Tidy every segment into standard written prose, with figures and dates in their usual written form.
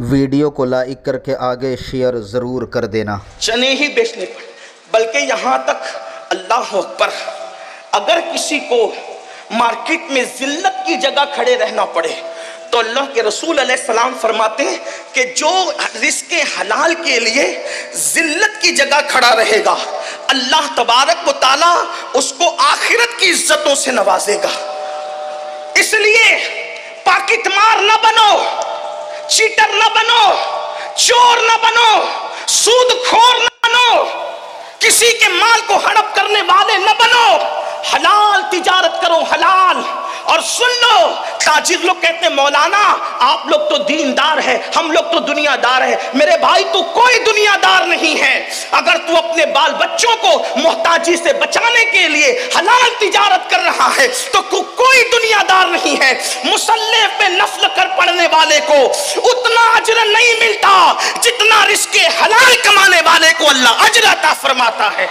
Video کو like کر کے آگے شیئر ضرور کر دینا۔ چنے ہی بیچنے پڑے، بلکہ یہاں تک اللہ اکبر اگر کسی کو مارکیٹ میں ذلت کی جگہ کھڑے رہنا پڑے تو اللہ کے رسول علیہ السلام فرماتے ہیں کہ جو رزق حلال کے لیے ذلت کی جگہ کھڑا رہے گا اللہ تبارک و تعالی اس کو آخرت کی عزتوں سے نوازے گا۔ اس لیے پاکٹ مار نہ بنو، چیٹر نہ بنو، چور نہ بنو، سود خور نہ بنو، کسی کے مال کو ہڑپ کرنے والے نہ بنو، حلال تجارت کرو، حلال۔ اور سن لو، تاجر لوگ کہتے ہیں مولانا آپ لوگ تو دیندار ہے، ہم لوگ تو دنیا دار ہے۔ میرے بھائی تو کوئی دنیا دار نہیں ہے۔ اگر تو اپنے بال بچوں کو محتاجی سے بچانے کے لیے حلال تجارت کر رہا ہے تو کوئی دنیا دار نہیں ہے۔ مصلی پہ نفل کر پڑھنے والے کو اتنا اجر نہیں ملتا جتنا رزق حلال کمانے والے کو اللہ اجر عطا فرماتا ہے۔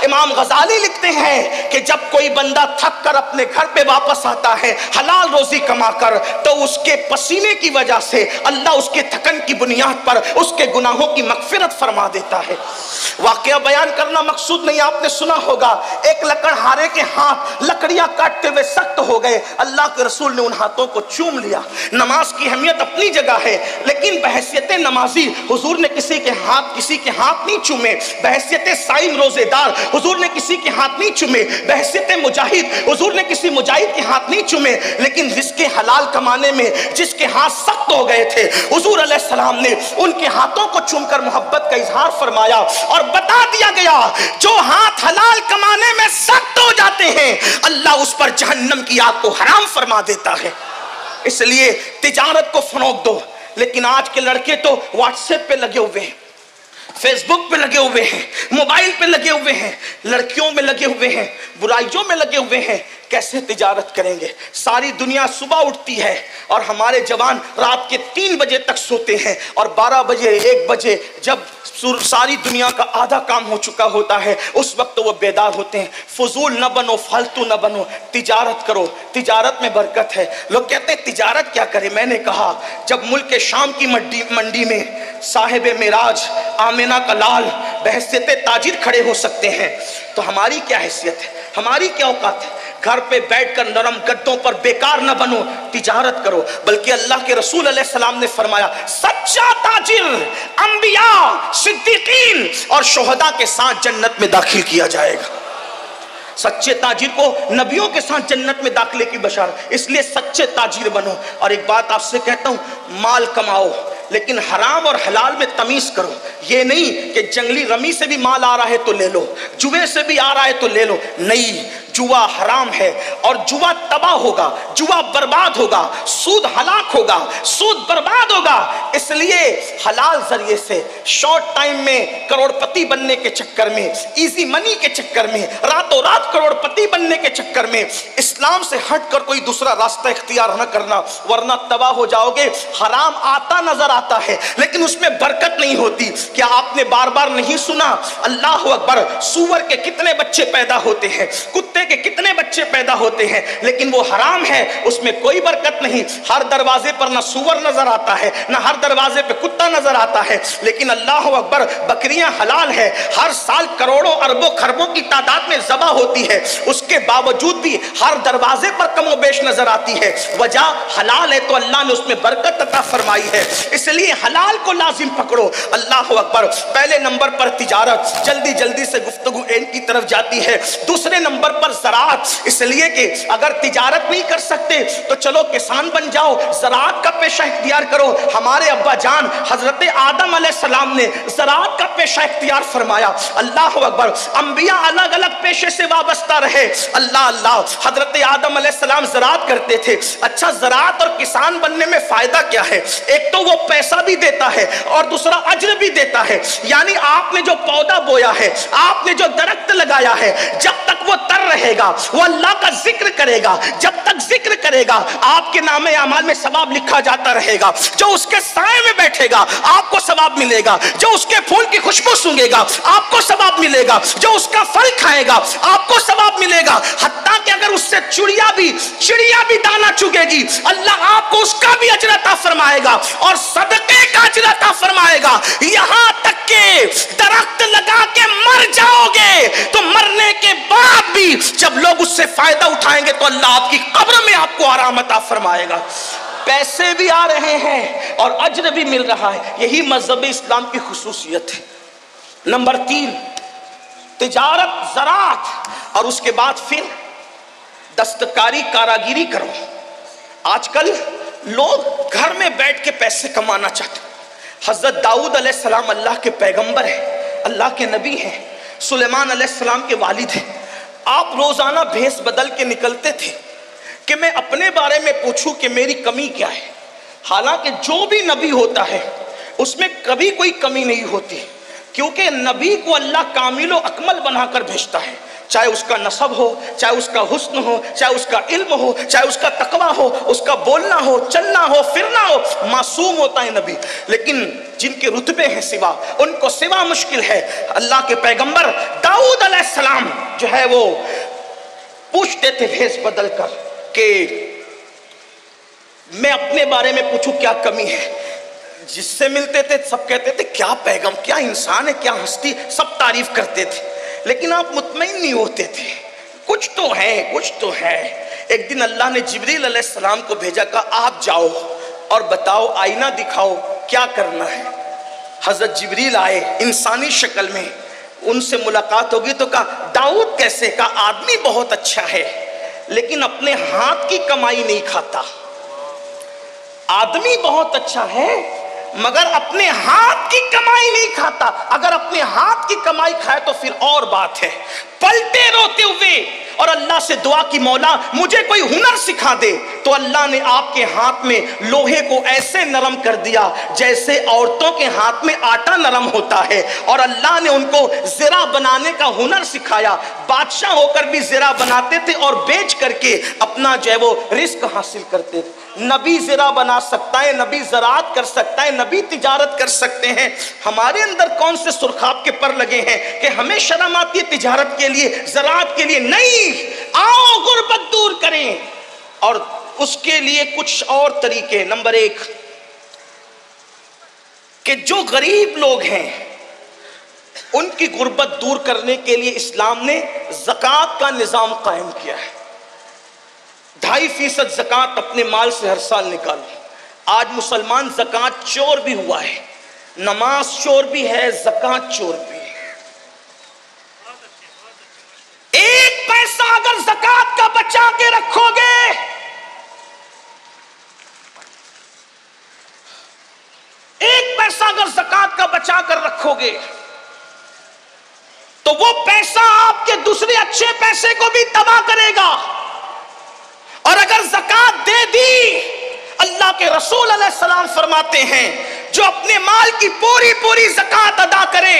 امام غزالی لکھتے ہیں کہ جب کوئی بندہ تھک کر اپنے گھر پہ واپس آتا ہے حلال روزی کما کر تو اس کے پسینے کی وجہ سے اللہ اس کے تھکن کی بنیاد پر اس کے گناہوں کی مغفرت فرما دیتا ہے۔ واقعہ بیان کرنا مقصود نہیں، آپ نے سنا ہوگا ایک لکڑہارے کے ہاتھ لکڑیاں کاٹتے ہوئے سخت ہو گئے، اللہ کے رسول نے ان ہاتھوں کو چوم لیا۔ نماز کی اہمیت اپنی جگہ ہے لیکن بحیثیت نمازی حضور نے کسی کے ہاتھ نہیں چومے، بحیثیت صائم روزے دار حضور نے کسی کے ہاتھ نہیں چومے، بحیثیت مجاہد حضور نے کسی مجاہد کے ہاتھ نہیں چومے، لیکن رزق حلال کمانے میں جس کے ہاتھ سخت ہو گئے تھے حضور علیہ السلام نے ان کے ہاتھوں کو چوم کر محبت کا اظہار فرمایا اور بتا دیا گیا جو ہاتھ حلال کمانے میں سخت ہو جاتے ہیں اللہ اس پر جہنم کی آگ کو حرام فرما دیتا ہے۔ اس لیے تجارت کو فروغ دو، لیکن آج کے لڑکے تو واٹس ایپ پہ لگے ہوئے ہیں، فیس بک پہ لگے ہوئے ہیں، موبائل پہ لگے ہوئے ہیں، لڑکیوں میں لگے ہوئے ہیں، برائیوں میں لگے ہوئے ہیں۔ کیسے تجارت کریں گے؟ ساری دنیا صبح اٹھتی ہے اور ہمارے جوان رات کے 3 بجے تک سوتے ہیں اور 12 بجے 1 بجے جب ساری دنیا کا آدھا کام ہو چکا ہوتا ہے اس وقت وہ بیدار ہوتے ہیں۔ فضول نہ بنو، فالتو نہ بنو، تجارت کرو، تجارت میں برکت ہے۔ لوگ کہتے ہیں تجارت کیا کرے؟ میں نے کہا جب ملک شام کی منڈی میں صاحب معراج آمنہ کا لال بحیثیت تاجر کھڑے ہو سکتے ہیں تو ہماری کیا حیثیت ہے، ہماری کیا اوقات ہے؟ گھر پہ بیٹھ کر نرم گدوں پر بیکار نہ بنو، تجارت کرو۔ بلکہ اللہ کے رسول علیہ السلام نے فرمایا سچا تاجر انبیاء، صدیقین اور شہداء کے ساتھ جنت میں داخل کیا جائے گا۔ سچے تاجر کو نبیوں کے ساتھ جنت میں داخلے کی بشارت، اس لیے سچے تاجر بنو۔ اور ایک بات آپ سے کہتا ہوں، مال کماؤ لیکن حرام اور حلال میں تمیز کرو۔ یہ نہیں کہ جنگلی رمی سے بھی مال آ رہا ہے تو لے لو، جوے سے بھی آ رہا ہے تو لے لو، نہیں، جوا حرام ہے اور جوا تباہ ہوگا، جوا برباد ہوگا، سود ہلاک ہوگا، سود برباد ہوگا۔ اس لیے حلال ذریعے سے شارٹ ٹائم میں کروڑ پتی بننے کے چکر میں، ایزی منی کے چکر میں، راتوں رات کروڑ پتی بننے کے چکر میں اسلام سے ہٹ کر کوئی دوسرا راستہ اختیار نہ کرنا، ورنہ تباہ ہو جاؤ گے۔ حرام آتا نظر آتا ہے لیکن اس میں برکت نہیں ہوتی۔ کیا آپ نے بار بار نہیں سنا اللہ اکبر، سور کے کتنے بچے پیدا ہوتے ہیں، کتے کے کتنے بچے پیدا ہوتے ہیں، لیکن وہ حرام ہے، اس میں کوئی برکت نہیں۔ ہر دروازے پر نہ سور نظر آتا ہے، نہ ہر دروازے پہ کتا نظر آتا ہے، لیکن اللہ اکبر بکریاں حلال ہے، ہر سال کروڑوں اربوں خربوں کی تعداد میں ذبح ہوتی ہے، اس کے باوجود بھی ہر دروازے پر کم و بیش نظر آتی ہے۔ وجہ حلال ہے تو اللہ نے اس میں برکت عطا فرمائی ہے، اس لیے حلال کو لازم پکڑو۔ اللہ اکبر، پہلے نمبر پر تجارت، جلدی جلدی سے گفتگو اینڈ کی طرف جاتی ہے۔ دوسرے نمبر پر زراعت، اس لیے کہ اگر تجارت نہیں کر سکتے تو چلو کسان بن جاؤ، زراعت کا پیشہ اختیار کرو۔ ہمارے ابا جان حضرت آدم علیہ السلام نے زراعت کا پیشہ اختیار فرمایا۔ اللہ اکبر، انبیاء الگ الگ پیشے سے وابستہ رہے۔ اللہ اللہ، حضرت آدم علیہ السلام زراعت کرتے تھے۔ اچھا، زراعت اور کسان بننے میں فائدہ کیا ہے؟ ایک تو وہ پیسہ بھی دیتا ہے اور دوسرا اجر بھی دیتا ہے، یعنی آپ نے جو پودا بویا ہے، آپ نے جو درخت لگایا ہے، جب تک وہ تر رہے گا وہ اللہ کا ذکر کرے گا، جب تک ذکر کرے گا آپ کے نام اعمال میں ثواب لکھا جاتا رہے گا۔ جو اس کے سائے میں بیٹھے گا آپ کو ثواب ملے گا، جو اس کے پھول کی خوشبو سونگے گا آپ کو ثواب ملے گا، جو اس کا پھل کھائے گا آپ کو ثواب ملے گا۔ حتیٰ کہ اگر اس سے چڑیا بھی دانا چگے گی اللہ آپ کو اس کا بھی اجر عطا فرمائے گا۔ اور صدقے کا فرمائے گا یہاں تک کہ درخت لگا کے مر جاؤ گے تو مرنے کے بعد بھی جب لوگ اس سے فائدہ اٹھائیں گے تو اللہ آپ کی قبر میں آپ کو آرام عطا فرمائے گا. پیسے بھی آ رہے ہیں اور اجر بھی مل رہا ہے. یہی مذہب اسلام کی خصوصیت ہے. نمبر 3 تجارت زراعت اور اس کے بعد پھر دستکاری کاراگیری کرو. آج کل لوگ گھر میں بیٹھ کے پیسے کمانا چاہتے ہیں. حضرت داؤد علیہ السلام اللہ کے پیغمبر ہیں, اللہ کے نبی ہیں, سلیمان علیہ السلام کے والد ہیں. آپ روزانہ بھیس بدل کے نکلتے تھے کہ میں اپنے بارے میں پوچھوں کہ میری کمی کیا ہے. حالانکہ جو بھی نبی ہوتا ہے اس میں کبھی کوئی کمی نہیں ہوتی, کیونکہ نبی کو اللہ کامل و اکمل بنا کر بھیجتا ہے. چاہے اس کا نسب ہو, چاہے اس کا حسن ہو, چاہے اس کا علم ہو, چاہے اس کا تقوی ہو, اس کا بولنا ہو, چلنا ہو, پھرنا ہو, معصوم ہوتا ہے نبی. لیکن جن کے رتبے ہیں سوا, ان کو سوا مشکل ہے. اللہ کے پیغمبر داؤد علیہ السلام جو ہے وہ پوچھتے تھے بھیس بدل کر کہ میں اپنے بارے میں پوچھوں کیا کمی ہے. جس سے ملتے تھے سب کہتے تھے کیا پیغام, کیا انسان ہے, کیا ہستی, سب تعریف کرتے تھے. لیکن آپ مطمئن نہیں ہوتے تھے, کچھ تو ہے, کچھ تو ہے. ایک دن اللہ نے جبریل علیہ السلام کو بھیجا, کہا آپ جاؤ اور بتاؤ, آئینہ دکھاؤ کیا کرنا ہے. حضرت جبریل آئے انسانی شکل میں, ان سے ملاقات ہوگی تو کہا داؤد کیسے؟ کہا آدمی بہت اچھا ہے لیکن اپنے ہاتھ کی کمائی نہیں کھاتا. آدمی بہت اچھا ہے مگر اپنے ہاتھ کی کمائی نہیں کھاتا. اگر اپنے ہاتھ کی کمائی کھائے تو پھر اور بات ہے. پلٹے روتے ہوئے اور اللہ سے دعا کی, مولا مجھے کوئی ہنر سکھا دے. تو اللہ نے آپ کے ہاتھ میں لوہے کو ایسے نرم کر دیا جیسے عورتوں کے ہاتھ میں آٹا نرم ہوتا ہے, اور اللہ نے ان کو زرہ بنانے کا ہنر سکھایا. بادشاہ ہو کر بھی زرہ بناتے تھے اور بیچ کر کے اپنا جو ہے وہ رزق حاصل کرتے تھے. نبی زرہ بنا سکتا ہے, نبی زراعت کر سکتا ہے, نبی تجارت کر سکتے ہیں. ہمارے اندر کون سے سرخاب کے پر لگے ہیں کہ ہمیں شرم آتی ہے تجارت کے لیے, زراعت کے لیے؟ نہیں, آؤ غربت دور کریں, اور اس کے لیے کچھ اور طریقے. نمبر 1 کہ جو غریب لوگ ہیں ان کی غربت دور کرنے کے لیے اسلام نے زکوٰۃ کا نظام قائم کیا ہے. 2.5% زکوٰۃ اپنے مال سے ہر سال نکالو. آج مسلمان زکوٰۃ چور بھی ہوا ہے, نماز چور بھی ہے, زکوٰۃ چور بھی ہے. 1 پیسہ اگر زکوٰۃ کا بچا کے رکھو گے, 1 پیسہ اگر زکوٰۃ کا بچا کر رکھو گے تو وہ پیسہ آپ کے دوسرے اچھے پیسے کو بھی تباہ کرے گا. اور اگر زکوٰۃ دے دی, اللہ کے رسول علیہ السلام فرماتے ہیں جو اپنے مال کی پوری پوری زکوٰۃ ادا کرے,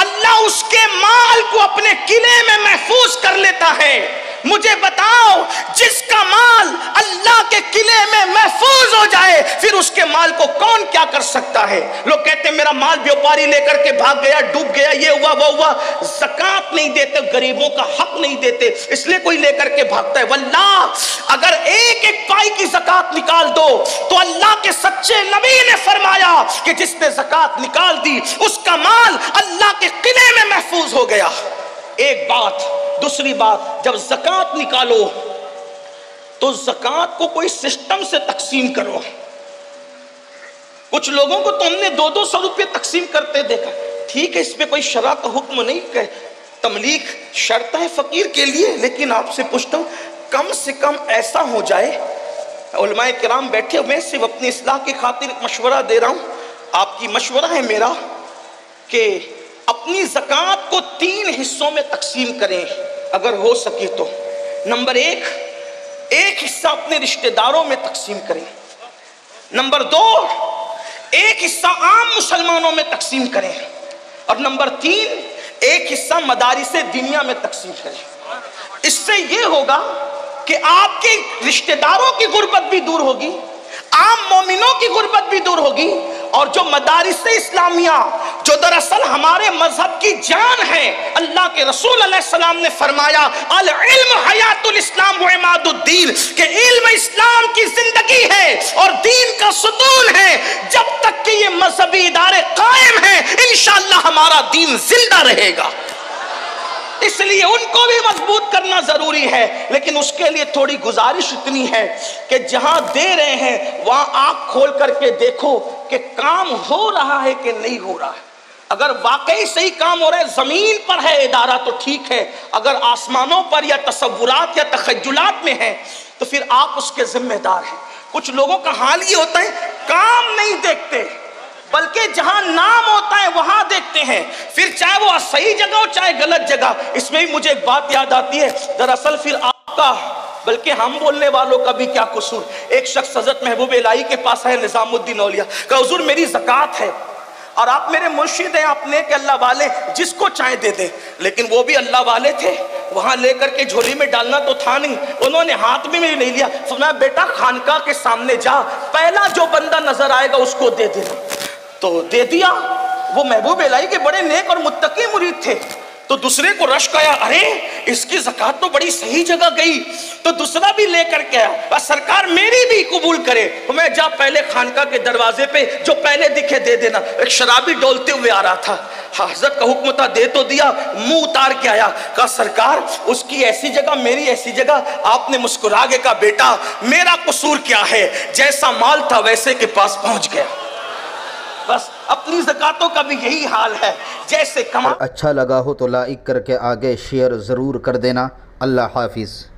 اللہ اس کے مال کو اپنے قلعے میں محفوظ کر لیتا ہے. مجھے بتاؤ, جس کا مال اللہ کے قلعے میں محفوظ ہو جائے پھر اس کے مال کو کون کیا کر سکتا ہے؟ لوگ کہتے ہیں میرا مال بیوپاری لے کر کے بھاگ گیا, ڈوب گیا, یہ ہوا وہ ہوا. زکوٰۃ نہیں دیتے, غریبوں کا حق نہیں دیتے, اس لیے کوئی لے کر کے بھاگتا ہے. واللہ اگر 1 پائی کی زکوٰۃ نکال دو تو اللہ کے سچے نبی نے فرمایا کہ جس نے زکوٰۃ نکال دی اس کا مال اللہ کے قلعے میں محفوظ ہو گیا. ایک بات. دوسری بات, جب زکوٰۃ نکالو تو زکوٰۃ کو کوئی سسٹم سے تقسیم کرو. کچھ لوگوں کو تو ہم نے 200 روپے تقسیم کرتے دیکھا. ٹھیک ہے, اس پہ کوئی شرع کا حکم نہیں کہ تملیغ شرط ہے فقیر کے لیے, لیکن آپ سے پوچھتا ہوں کم سے کم ایسا ہو جائے. علماء کرام بیٹھے ہوئے, صرف اپنی اصلاح کی خاطر مشورہ دے رہا ہوں, آپ کی مشورہ ہے میرا کہ اپنی زکوٰۃ کو 3 حصوں میں تقسیم کریں اگر ہو سکے تو. نمبر 1, 1 حصہ اپنے رشتہ داروں میں تقسیم کریں. نمبر 2, 1 حصہ عام مسلمانوں میں تقسیم کریں. اور نمبر 3, 1 حصہ مدارس دنیا میں تقسیم کریں. اس سے یہ ہوگا کہ آپ کے رشتہ داروں کی غربت بھی دور ہوگی, عام مومنوں کی غربت بھی دور ہوگی, اور جو مدارس اسلامیہ جو دراصل ہمارے مذہب کی جان ہے, اللہ کے رسول علیہ السلام نے فرمایا العلم حیات الاسلام و عماد الدین, کہ علم اسلام کی زندگی ہے اور دین کا ستون ہے. جب تک کہ یہ مذہبی ادارے قائم ہیں، انشاءاللہ ہمارا دین زندہ رہے گا۔ اس لیے ان کو بھی مضبوط کرنا ضروری ہے، لیکن اس کے لیے تھوڑی گزارش اتنی ہے کہ جہاں دے رہے ہیں وہاں آنکھ کھول کر کے دیکھو کہ کام ہو رہا ہے کہ نہیں ہو رہا ہے۔ اگر واقعی صحیح کام ہو رہا ہے، زمین پر ہے ادارہ تو ٹھیک ہے، اگر آسمانوں پر یا تصورات یا تخیلات میں ہے تو پھر آپ اس کے ذمہ دار ہیں۔ کچھ لوگوں کا حال یہ ہوتا ہے کام نہیں دیکھتے بلکہ جہاں نام ہوتا ہے وہاں دیکھتے ہیں، پھر چاہے وہ صحیح جگہ ہو چاہے غلط جگہ۔ اس میں بھی مجھے ایک بات یاد آتی ہے، دراصل پھر آپ کا بلکہ ہم بولنے والوں کا بھی کیا قصور۔ ایک شخص حضرت محبوب الہی کے پاس ہے، نظام الدین اولیاء، کہ حضور میری زکوٰۃ ہے اور آپ میرے مرشد ہیں، آپ نیک اللہ والے، جس کو چاہے دے دیں۔ لیکن وہ بھی اللہ والے تھے، وہاں لے کر کے جھولی میں ڈالنا تو تھا نہیں، انہوں نے ہاتھ میں نہیں لیا۔ فرمایا بیٹا خانقاہ کے سامنے جا، پہلا جو بندہ نظر آئے گا اس کو دے دینا۔ تو دے دیا۔ وہ محبوب الہی کے بڑے نیک اور متقی مرید تھے، تو دوسرے کو رشک آیا، ارے اس کی زکوٰۃ تو بڑی صحیح جگہ گئی، تو دوسرا بھی لے کر کے آیا، بس سرکار میری بھی قبول کرے۔ میں جا پہلے خانقاہ کے دروازے پہ جو پہلے دکھے دے دینا۔ ایک شرابی ڈولتے ہوئے آ رہا تھا، حضرت کا حکم تھا دے تو دیا، منہ اتار کے آیا، کہا سرکار اس کی ایسی جگہ میری ایسی جگہ۔ آپ نے مسکرا کے کہا بیٹا میرا قصور کیا ہے، جیسا مال تھا ویسے کے پاس پہنچ گیا۔ بس اپنی زکاتوں کا بھی یہی حال ہے، جیسے کما۔ اچھا لگا ہو تو لائک کر کے آگے شیئر ضرور کر دینا۔ اللہ حافظ۔